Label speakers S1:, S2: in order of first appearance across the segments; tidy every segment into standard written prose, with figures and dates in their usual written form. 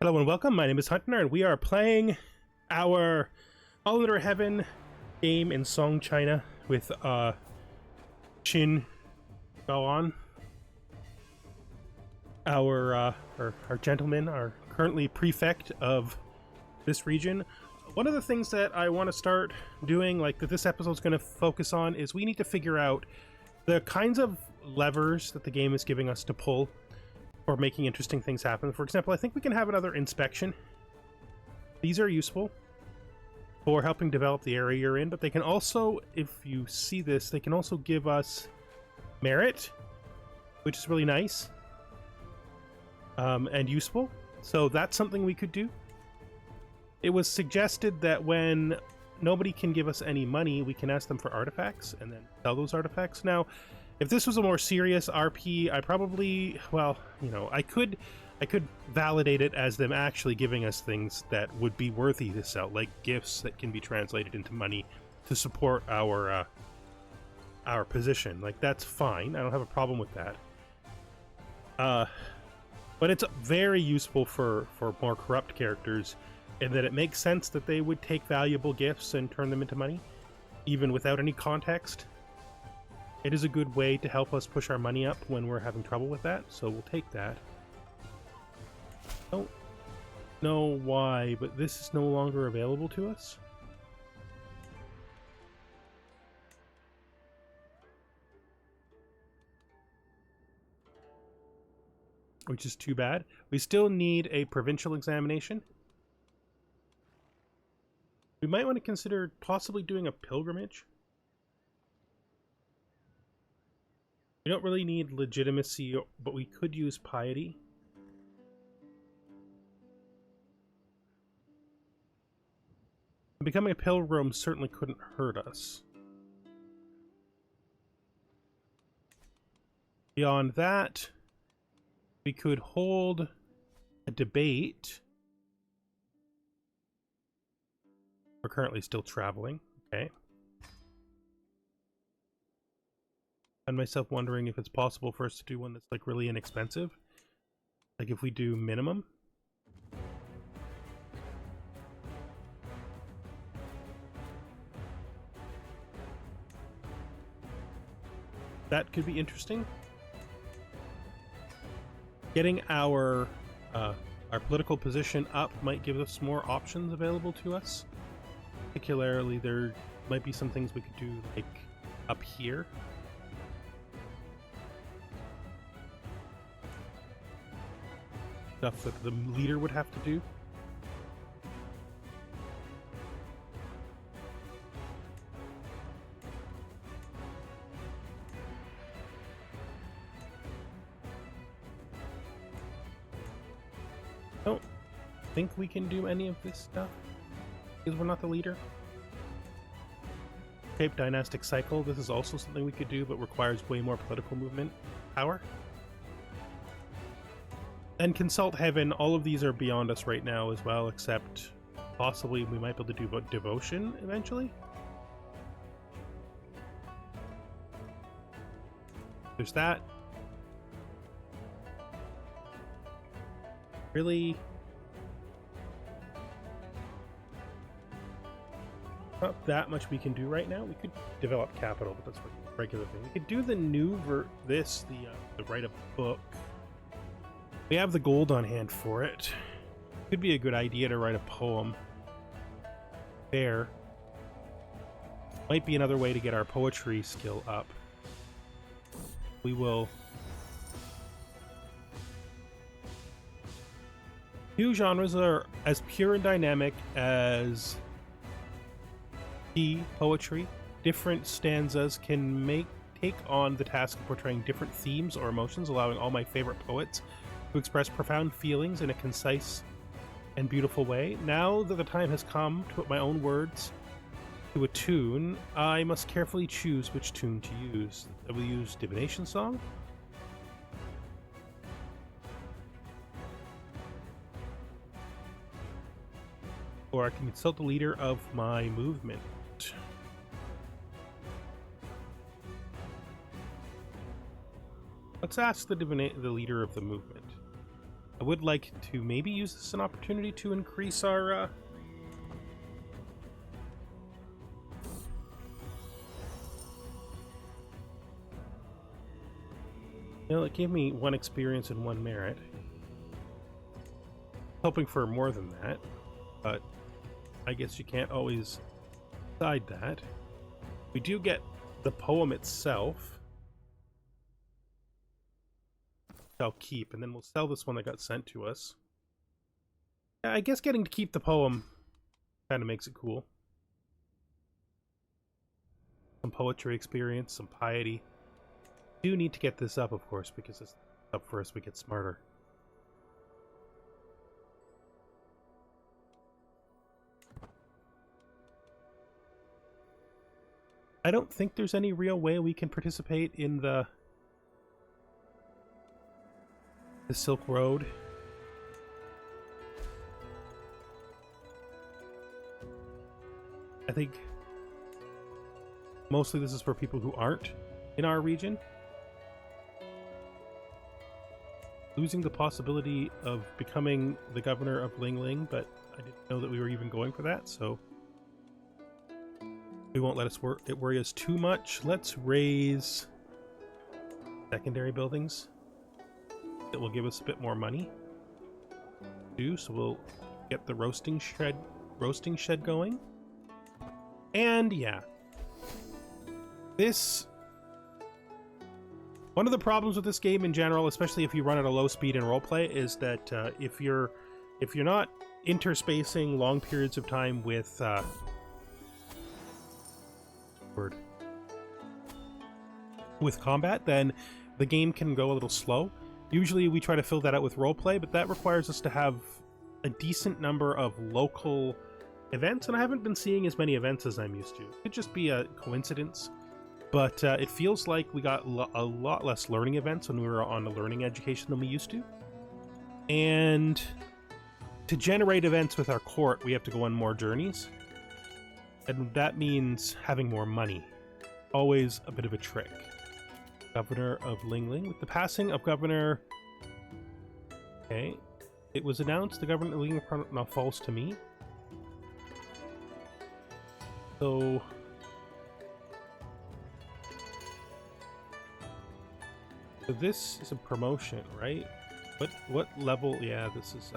S1: Hello and welcome, my name is Hunter, and we are playing our All Under Heaven game in Song, China with Qin Guan. Our gentleman, our currently prefect of this region. One of the things that I want to start doing, like that this episode is going to focus on, is we need to figure out the kinds of levers that the game is giving us to pull or making interesting things happen. For example, I think we can have another inspection. These are useful for helping develop the area you're in, but they can also, if you see this, they can also give us merit, which is really nice and useful. So that's something we could do. It was suggested that when nobody can give us any money, we can ask them for artifacts and then sell those artifacts. Now, if this was a more serious RP, I probably, well, you know, I could validate it as them actually giving us things that would be worthy to sell, like gifts that can be translated into money to support our position. Like, that's fine. I don't have a problem with that. But it's very useful for more corrupt characters, in that it makes sense that they would take valuable gifts and turn them into money, even without any context. It is a good way to help us push our money up when we're having trouble with that, so we'll take that. Don't know why, but this is no longer available to us. Which is too bad. We still need a provincial examination. We might want to consider possibly doing a pilgrimage. We don't really need legitimacy, but we could use piety. Becoming a pilgrim certainly couldn't hurt us. Beyond that, we could hold a debate. We're currently still traveling, okay. I find myself wondering if it's possible for us to do one that's like really inexpensive. Like if we do minimum. That could be interesting. Getting our political position up might give us more options available to us. Particularly, there might be some things we could do like up here. Stuff that the leader would have to do. Don't think we can do any of this stuff because we're not the leader. Shape dynastic cycle. This is also something we could do, but requires way more political movement power. And consult heaven. All of these are beyond us right now as well, except possibly we might be able to do devotion eventually. There's that. Really, not that much we can do right now. We could develop capital, but that's a regular thing. We could do the new the write a book. We have the gold on hand for it. Could be a good idea to write a poem. There. Might be another way to get our poetry skill up. We will. Two genres are as pure and dynamic as poetry. Different stanzas can take on the task of portraying different themes or emotions, allowing all my favorite poets to express profound feelings in a concise and beautiful way. Now that the time has come to put my own words to a tune, I must carefully choose which tune to use. I will use divination song. Or I can consult the leader of my movement. Let's ask the leader of the movement. would like to maybe use this as an opportunity to increase our you know, it gave me 1 experience and 1 merit. Hoping for more than that, but I guess you can't always decide that. We do get the poem itself. I'll keep, and then we'll sell this one that got sent to us. I guess getting to keep the poem kind of makes it cool. Some poetry experience, some piety. Do need to get this up, of course, because it's up for us, we get smarter. I don't think there's any real way we can participate in the Silk Road. I think mostly this is for people who aren't in our region. Losing the possibility of becoming the governor of Ling Ling, but I didn't know that we were even going for that, so we won't let it worry us too much. Let's raise secondary buildings. It will give us a bit more money too, so we'll get the roasting shed going. And yeah, one of the problems with this game in general, especially if you run at a low speed in roleplay, is that if you're not interspacing long periods of time with combat, then the game can go a little slow. Usually we try to fill that out with roleplay, but that requires us to have a decent number of local events, and I haven't been seeing as many events as I'm used to. It could just be a coincidence, but it feels like we got a lot less learning events when we were on a learning education than we used to. And to generate events with our court, we have to go on more journeys, and that means having more money. Always a bit of a trick. Governor of Ling Ling. With the passing of Governor... Okay. It was announced the Governor of Ling Ling now falls to me. So... So this is a promotion, right? What level? Yeah, this is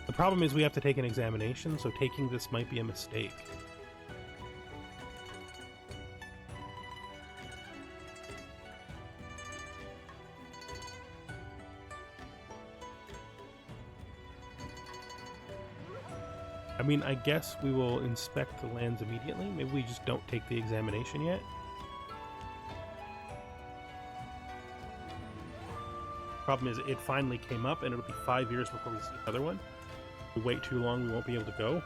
S1: the problem is we have to take an examination, so taking this might be a mistake. I mean, I guess we will inspect the lands immediately. Maybe we just don't take the examination yet. Problem is, it finally came up, and it'll be 5 years before we see another one. If we wait too long, we won't be able to go.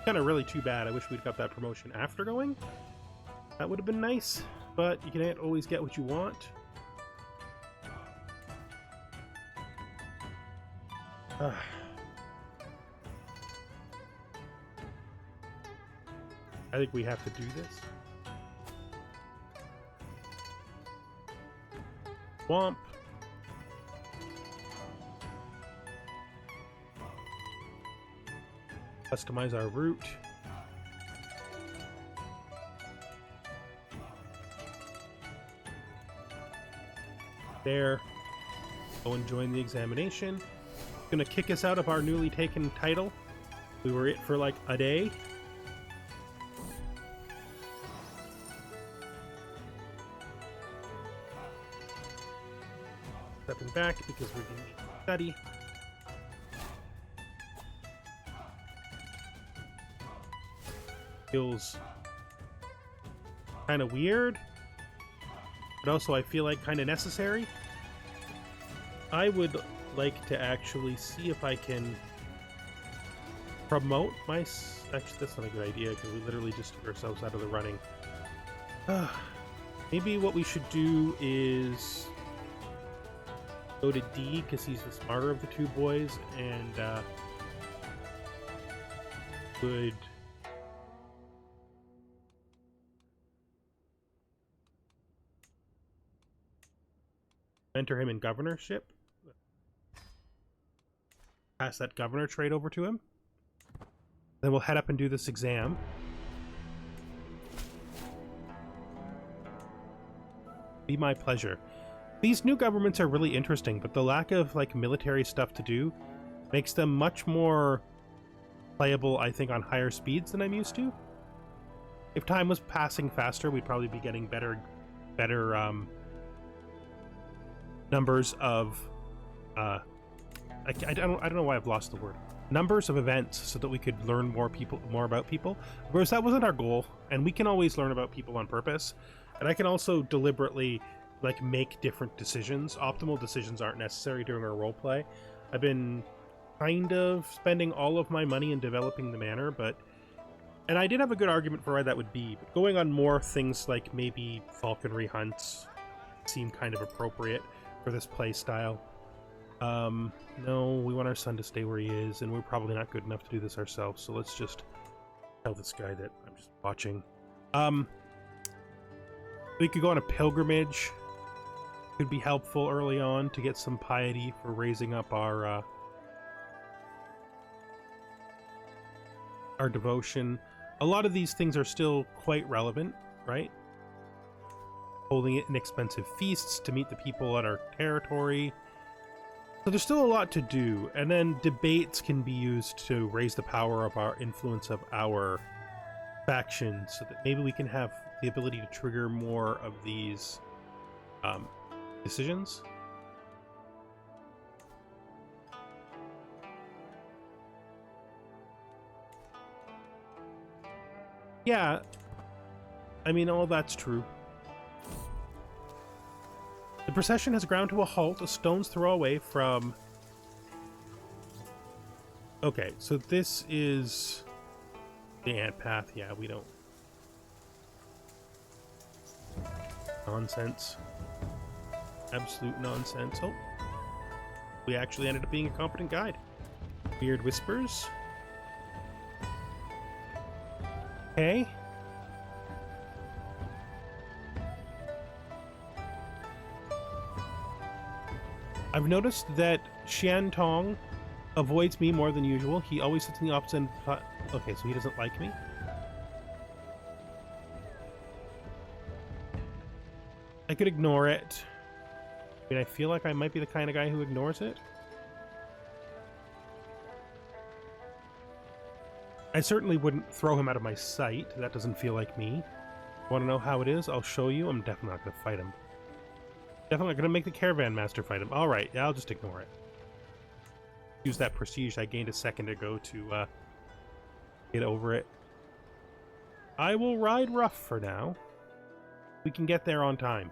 S1: Kind of really too bad. I wish we'd got that promotion after going. That would have been nice, but you can't always get what you want. I think we have to do this. Swamp. Customize our route. There. Go and join the examination. Gonna kick us out of our newly taken title. We were it for like a day. Stepping back because we're going to study. Feels kind of weird, but also I feel like kind of necessary. I would like to actually see if I can promote my... Actually, that's not a good idea because we literally just took ourselves out of the running. Maybe what we should do is Go to D because he's the smarter of the two boys, and would mentor him in governorship. Pass that governor trait over to him. Then we'll head up and do this exam. Be my pleasure. These new governments are really interesting, but the lack of like military stuff to do makes them much more playable, I think, on higher speeds than I'm used to. If time was passing faster, we'd probably be getting better numbers of I don't know why I've lost the word. Numbers of events, so that we could learn more about people. Whereas that wasn't our goal, and we can always learn about people on purpose. And I can also deliberately like make different decisions. Optimal decisions aren't necessary during our roleplay. I've been kind of spending all of my money in developing the manor, and I did have a good argument for why that would be, but going on more things like maybe falconry hunts seem kind of appropriate for this play style. No, we want our son to stay where he is, and we're probably not good enough to do this ourselves, so let's just tell this guy that I'm just watching. We could go on a pilgrimage. Could be helpful early on to get some piety for raising up our devotion. A lot of these things are still quite relevant, right? Holding inexpensive feasts to meet the people at our territory. So there's still a lot to do, and then debates can be used to raise the power of our influence of our faction, so that maybe we can have the ability to trigger more of these decisions. Yeah, I mean, all that's true. The procession has ground to a halt, a stone's throw away from... Okay, so this is the ant path. Yeah, we don't... Nonsense. Absolute nonsense. Oh. We actually ended up being a competent guide. Weird whispers. Okay. I've noticed that Xian Tong avoids me more than usual. He always sits in the opposite end. Okay, so he doesn't like me. I could ignore it. I mean, I feel like I might be the kind of guy who ignores it. I certainly wouldn't throw him out of my sight. That doesn't feel like me. Want to know how it is? I'll show you. I'm definitely not going to fight him. Definitely not going to make the caravan master fight him. Alright, yeah, I'll just ignore it. Use that prestige I gained a second ago to get over it. I will ride rough for now. We can get there on time.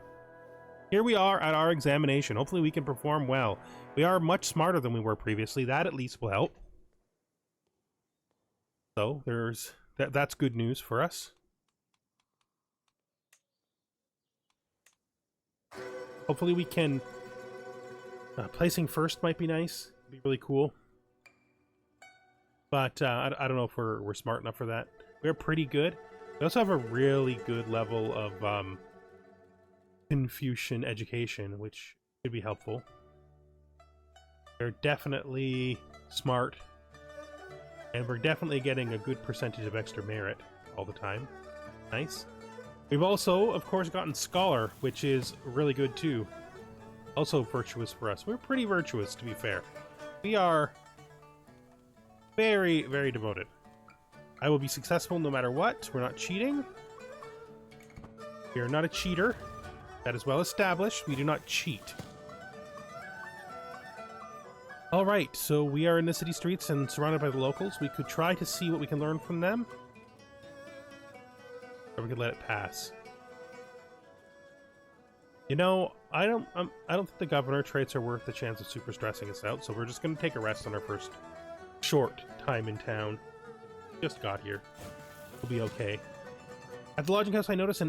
S1: Here we are at our examination. Hopefully we can perform well. We are much smarter than we were previously. That at least will help. So there's that's good news for us. Hopefully we can... placing first might be nice. It'd be really cool. But I don't know if we're smart enough for that. We're pretty good. We also have a really good level of Confucian education, which could be helpful. We're definitely smart. And we're definitely getting a good percentage of extra merit all the time. Nice. We've also, of course, gotten Scholar, which is really good too. Also virtuous for us. We're pretty virtuous, to be fair. We are very, very devoted. I will be successful no matter what. We're not cheating. We are not a cheater. That is well established. We do not cheat. Alright, so we are in the city streets and surrounded by the locals. We could try to see what we can learn from them. Or we could let it pass. You know, I don't think the governor traits are worth the chance of super stressing us out, so we're just going to take a rest on our first short time in town. Just got here. We'll be okay. At the lodging house, I noticed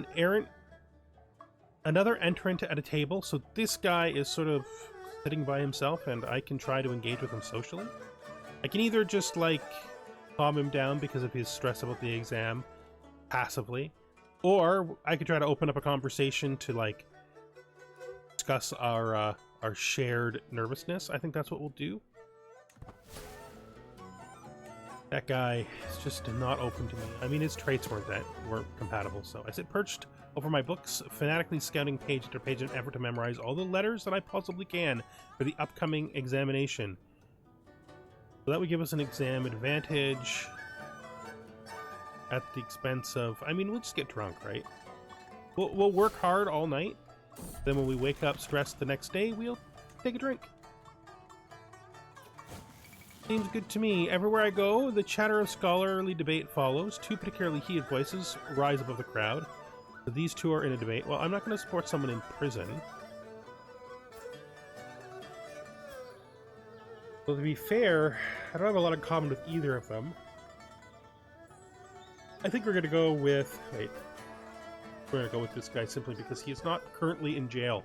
S1: another entrant at a table. So this guy is sort of sitting by himself, and I can try to engage with him socially. I can either just, like, calm him down because of his stress about the exam passively, or I could try to open up a conversation to, like, discuss our shared nervousness. I think that's what we'll do. That guy is just not open to me. I mean, his traits weren't compatible, so I sit perched over my books, fanatically scouting page after page in an effort to memorize all the letters that I possibly can for the upcoming examination. So that would give us an exam advantage at the expense of... I mean, we'll just get drunk, right? We'll work hard all night. Then when we wake up stressed the next day, we'll take a drink. Seems good to me. Everywhere I go, the chatter of scholarly debate follows. Two particularly heated voices rise above the crowd. So these two are in a debate. Well, I'm not going to support someone in prison. Well, to be fair, I don't have a lot in common with either of them. I think we're going to go with... Wait. We're going to go with this guy simply because he is not currently in jail.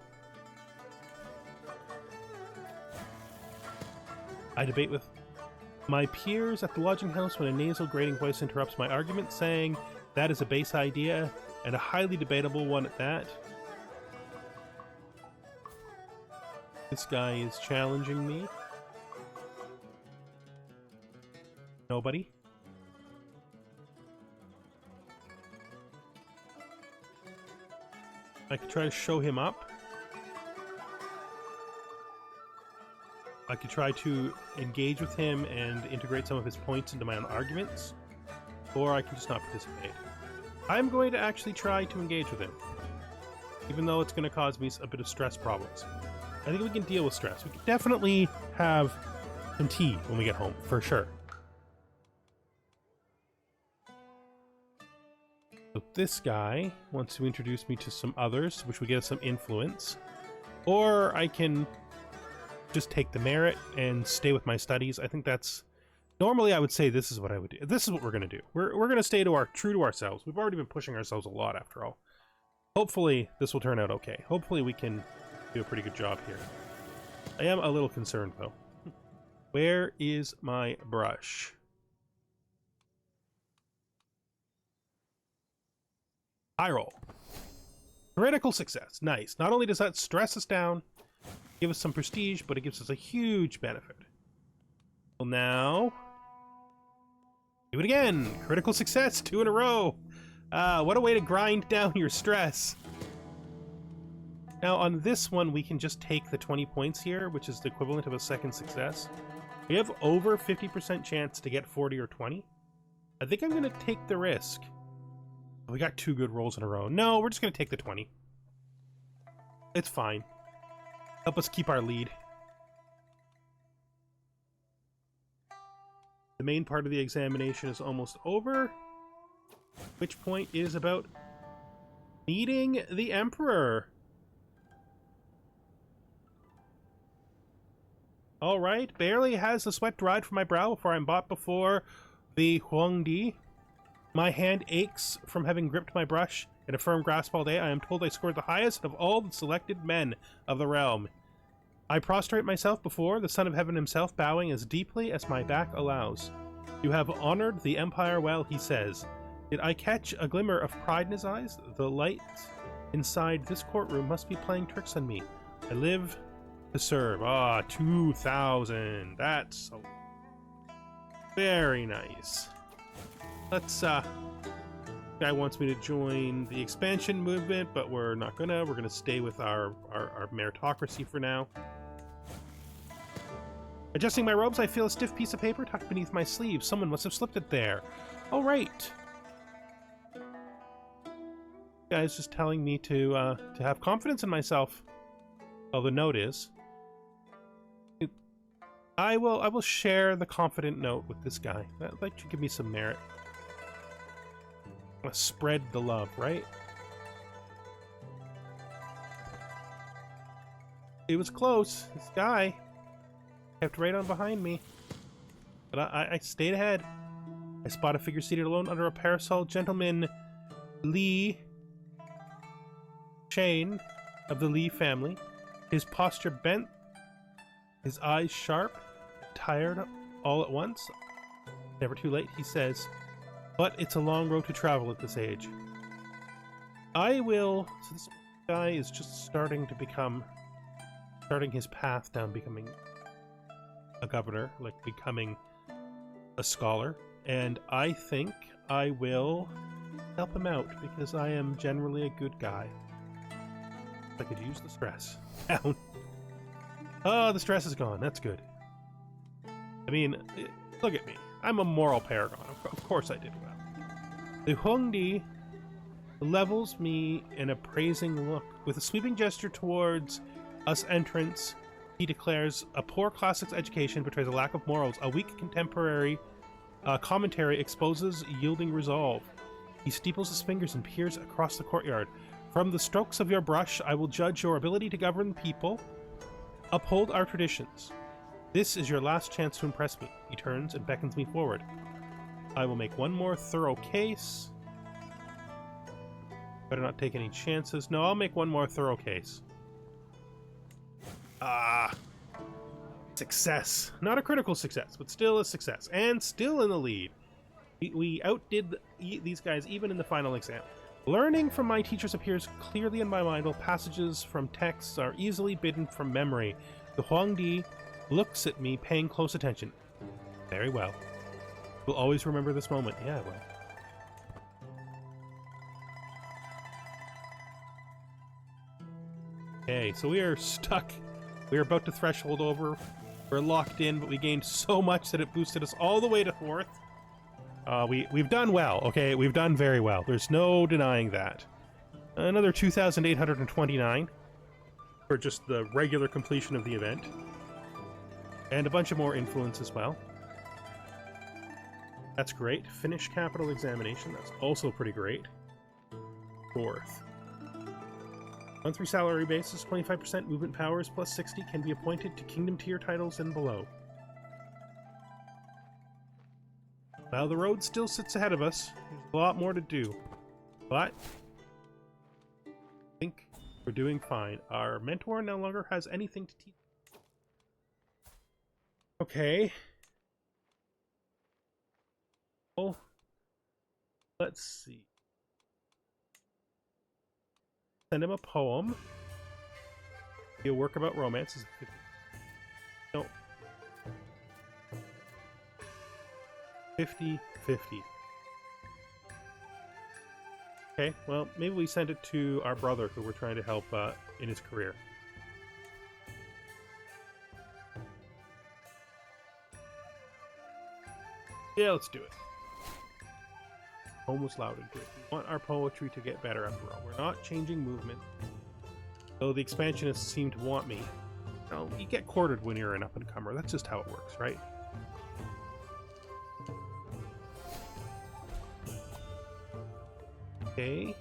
S1: I debate with my peers at the lodging house when a nasal grating voice interrupts my argument, saying that is a base idea, and a highly debatable one at that. This guy is challenging me. Nobody. I could try to show him up. I could try to engage with him and integrate some of his points into my own arguments, or I can just not participate. I'm going to actually try to engage with him, even though it's going to cause me a bit of stress problems. I think we can deal with stress. We can definitely have some tea when we get home, for sure. So this guy wants to introduce me to some others, which would get us some influence. Or I can just take the merit and stay with my studies. I think that's... Normally I would say this is what I would do. This is what we're going to do. We're going to stay true to ourselves. We've already been pushing ourselves a lot after all. Hopefully this will turn out okay. Hopefully we can do a pretty good job here. I am a little concerned though. Where is my brush? High roll. Critical success. Nice. Not only does that stress us down, give us some prestige, but it gives us a huge benefit. Well, now... do it again! Critical success, 2 in a row! What a way to grind down your stress! Now, on this one, we can just take the 20 points here, which is the equivalent of a second success. We have over 50% chance to get 40 or 20. I think I'm going to take the risk. We got 2 good rolls in a row. No, we're just going to take the 20. It's fine. Help us keep our lead. The main part of the examination is almost over. Which point is about meeting the Emperor. Alright, barely has the sweat dried from my brow before I'm brought before the Huangdi. My hand aches from having gripped my brush in a firm grasp all day. I am told I scored the highest of all the selected men of the realm. I prostrate myself before the Son of Heaven himself, bowing as deeply as my back allows. You have honored the Empire well, he says. Did I catch a glimmer of pride in his eyes? The light inside this courtroom must be playing tricks on me. I live to serve. Ah, 2,000. That's very nice. Let's, guy wants me to join the expansion movement, but we're not gonna. We're gonna stay with our meritocracy for now. Adjusting my robes, I feel a stiff piece of paper tucked beneath my sleeve. Someone must have slipped it there. Oh, right. Guy's just telling me to have confidence in myself. Well, the note is... I will share the confident note with this guy. That should give me some merit. I'm gonna spread the love, right? It was close. This guy kept right on behind me. But I stayed ahead. I spot a figure seated alone under a parasol. Gentleman Li Shane of the Li family. His posture bent his eyes sharp, tired all at once. Never too late, he says, but it's a long road to travel at this age. I will... So this guy is just starting his path down becoming a governor, like becoming a scholar, and I think I will help him out because I am generally a good guy. I could use the stress. Down. Oh, the stress is gone. That's good. I mean, look at me. I'm a moral paragon. Of course I did well. The Huangdi levels me an appraising look. With a sweeping gesture towards us entrants, he declares, a poor classics education betrays a lack of morals. A weak contemporary commentary exposes yielding resolve. He steeples his fingers and peers across the courtyard. From the strokes of your brush, I will judge your ability to govern people. Uphold our traditions. This is your last chance to impress me. He turns and beckons me forward. I will make one more thorough case. Better not take any chances. No, I'll make one more thorough case. Ah. Success. Not a critical success, but still a success. And still in the lead. We outdid these guys even in the final exam. Learning from my teachers appears clearly in my mind, while passages from texts are easily bidden from memory. The Huangdi looks at me, paying close attention. Very well. We'll always remember this moment. Yeah, I will. Okay, so we are stuck. We are about to threshold over. We're locked in, but we gained so much that it boosted us all the way to 4th. We've done well, okay? We've done very well. There's no denying that. Another 2,829 for just the regular completion of the event. And a bunch of more influence as well. That's great. Finish capital examination. That's also pretty great. 4th. Monthly salary basis, 25% movement powers plus 60 can be appointed to kingdom tier titles and below. Now the road still sits ahead of us. There's a lot more to do. But I think we're doing fine. Our mentor no longer has anything to teach. Okay. Well, let's see. Send him a poem. He'll work about romance. No. 50-50. Okay, well, maybe we send it to our brother who we're trying to help in his career. Yeah, let's do it. Poem was loud and good. We want our poetry to get better after all. We're not changing movement. Though the expansionists seem to want me. No, you get courted when you're an up-and-comer. That's just how it works, right? Okay.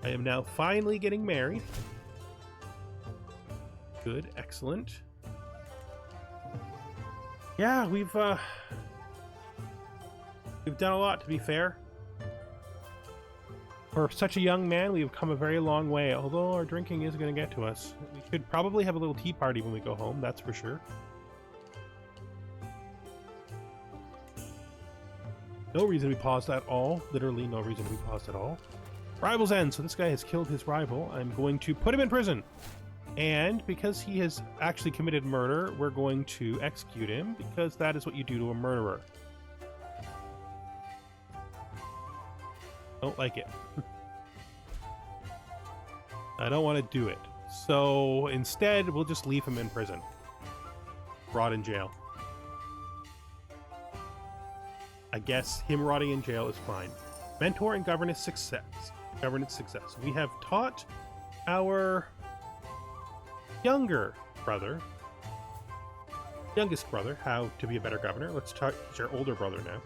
S1: I am now finally getting married. Good, excellent. Yeah, we've done a lot, to be fair. For such a young man, we've come a very long way, although our drinking is going to get to us. We should probably have a little tea party when we go home, that's for sure. No reason we paused at all. Literally no reason we paused at all. Rival's end. So this guy has killed his rival. I'm going to put him in prison. And because he has actually committed murder, we're going to execute him, because that is what you do to a murderer. Don't like it. I don't want to do it. So instead, we'll just leave him in prison. Rot in jail. I guess him rotting in jail is fine. Mentor and governance success. Governance success. We have taught our youngest brother, how to be a better governor. Let's teach our older brother now.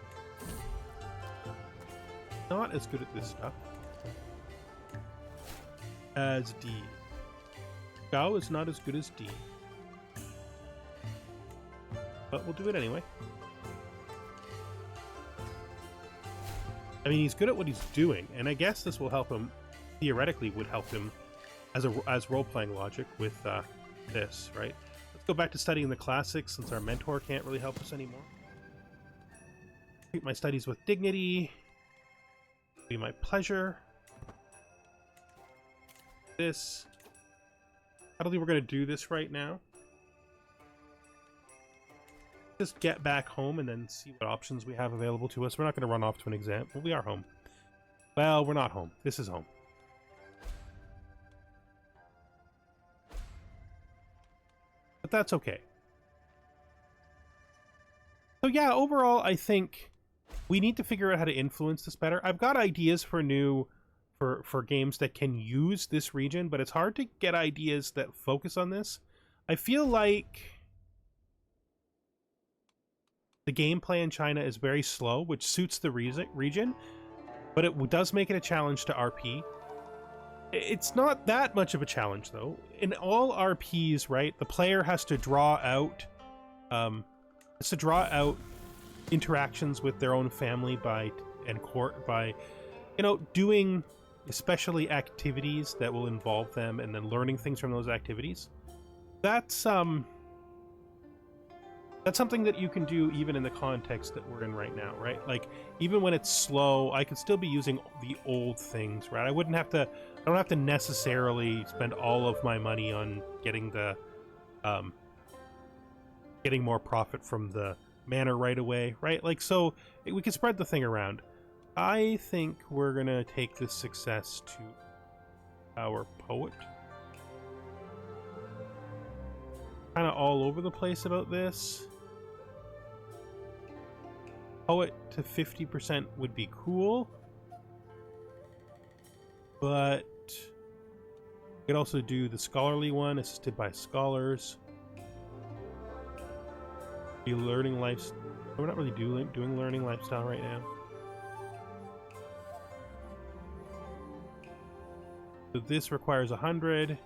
S1: Not as good at this stuff as D. Gao is not as good as D. But we'll do it anyway. I mean, he's good at what he's doing, and I guess this will help him, theoretically would help him as role-playing logic with this, right? Let's go back to studying the classics since our mentor can't really help us anymore. Treat my studies with dignity. Be my pleasure. This. I don't think we're going to do this right now. Just get back home and then see what options we have available to us. We're not going to run off to an exam. Well, we are home. Well, we're not home. This is home. But that's okay. So yeah, overall, I think we need to figure out how to influence this better. I've got ideas for for games that can use this region, but it's hard to get ideas that focus on this. I feel like the gameplay in China is very slow, which suits the region, but it does make it a challenge to RP. It's not that much of a challenge, though. In all RPs, right, the player has to draw out interactions with their own family and court by, you know, doing especially activities that will involve them and then learning things from those activities. That's something that you can do even in the context that we're in right now, right? Like, even when it's slow, I could still be using the old things, right? I don't have to necessarily spend all of my money on getting getting more profit from the manor right away, right? Like, so we can spread the thing around. I think we're gonna take this success to our poet. Kind of all over the place about this. Poet to 50% would be cool, but we could also do the scholarly one, assisted by scholars. Be learning life. We're not really doing learning lifestyle right now. So this requires 100.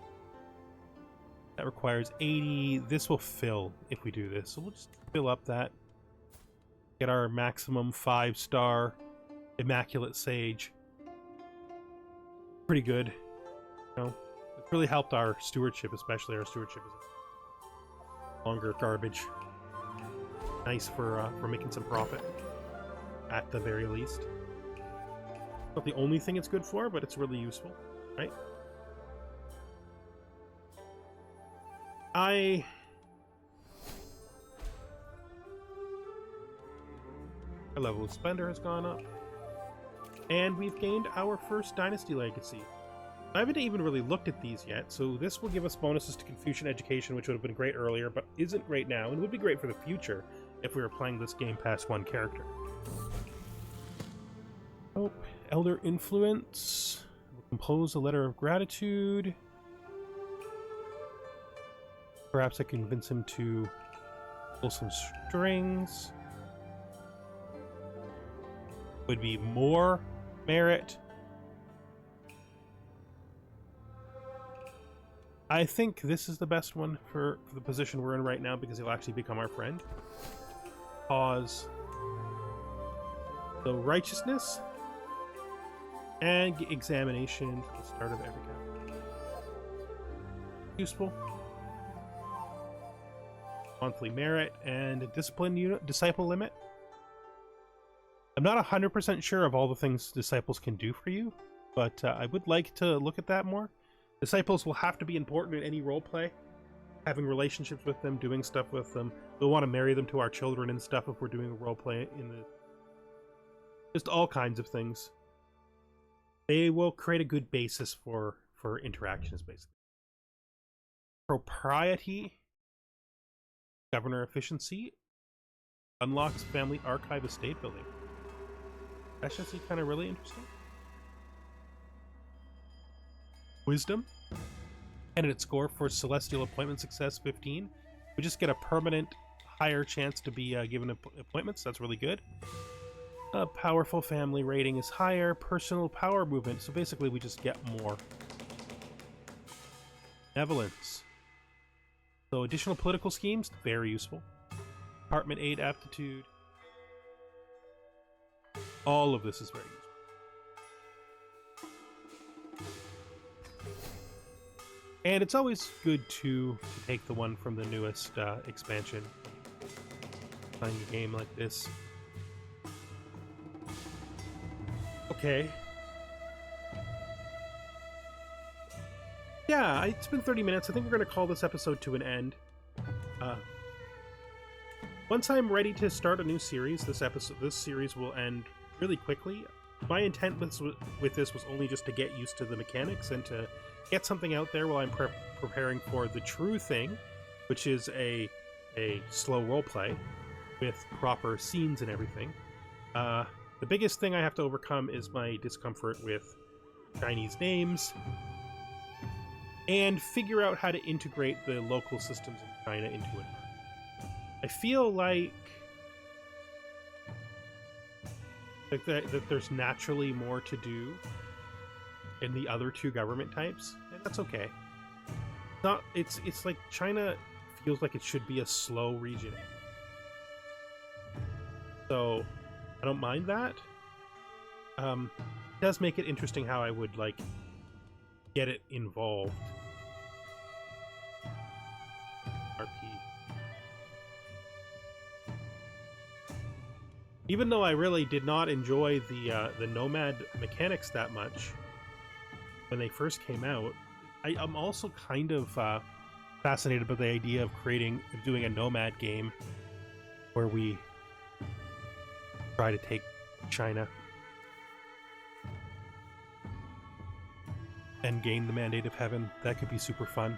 S1: That requires 80. This will fill if we do this. So we'll just fill up that. Get our maximum 5-star Immaculate Sage. Pretty good. You know, it's really helped our stewardship, especially our stewardship is longer garbage. Nice for making some profit, at the very least. Not the only thing it's good for, but it's really useful, right? Our level of splendor has gone up, and we've gained our first dynasty legacy. I haven't even really looked at these yet, so this will give us bonuses to Confucian education, which would have been great earlier, but isn't great now, and would be great for the future if we were playing this game past one character. Oh, Elder Influence. We'll compose a letter of gratitude. Perhaps I can convince him to pull some strings. Would be more merit. I think this is the best one for the position we're in right now because he'll actually become our friend. Pause. So righteousness and examination at the start of every campaign. Useful. Monthly merit and discipline unit, disciple limit. I'm not 100% sure of all the things disciples can do for you, but I would like to look at that more. Disciples will have to be important in any roleplay. Having relationships with them, doing stuff with them. We'll want to marry them to our children and stuff if we're doing a roleplay in the... Just all kinds of things. They will create a good basis for interactions, basically. Propriety. Governor efficiency. Unlocks family archive estate building. That's just kind of really interesting. Wisdom. Candidate score for celestial appointment success 15. We just get a permanent higher chance to be given appointments. That's really good. Powerful family rating is higher. Personal power movement. So basically we just get more. Benevolence. So additional political schemes, very useful. Department aid aptitude. All of this is very useful. And it's always good to take the one from the newest expansion. Playing a game like this. Okay. Yeah, it's been 30 minutes. I think we're going to call this episode to an end. Once I'm ready to start a new series, this series will end really quickly. My intent with this was only just to get used to the mechanics and to get something out there while I'm preparing for the true thing, which is a slow roleplay with proper scenes and everything. The biggest thing I have to overcome is my discomfort with Chinese names and figure out how to integrate the local systems in China into it. I feel like that there's naturally more to do in the other two government types, and that's okay. It's like China feels like it should be a slow region, so I don't mind that. It does make it interesting how I would like get it involved. RP. Even though I really did not enjoy the nomad mechanics that much when they first came out, I'm also kind of fascinated by the idea of doing a nomad game where we try to take China and gain the Mandate of Heaven. That could be super fun.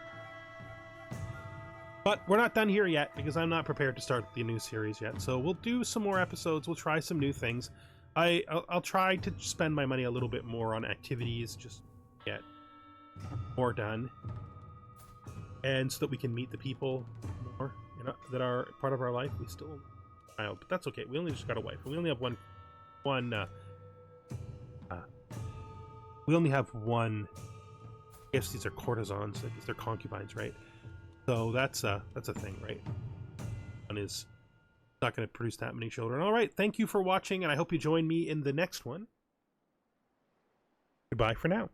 S1: But we're not done here yet, because I'm not prepared to start the new series yet. So we'll do some more episodes. We'll try some new things. I'll try to spend my money a little bit more on activities, just to get more done, and so that we can meet the people more, you know, that are part of our life. We still child, but that's okay. We only just got a wife. We only have one. We only have one. I guess these are courtesans. I guess they're concubines, right? So that's a thing, right? One is not going to produce that many children. All right, thank you for watching, and I hope you join me in the next one. Goodbye for now.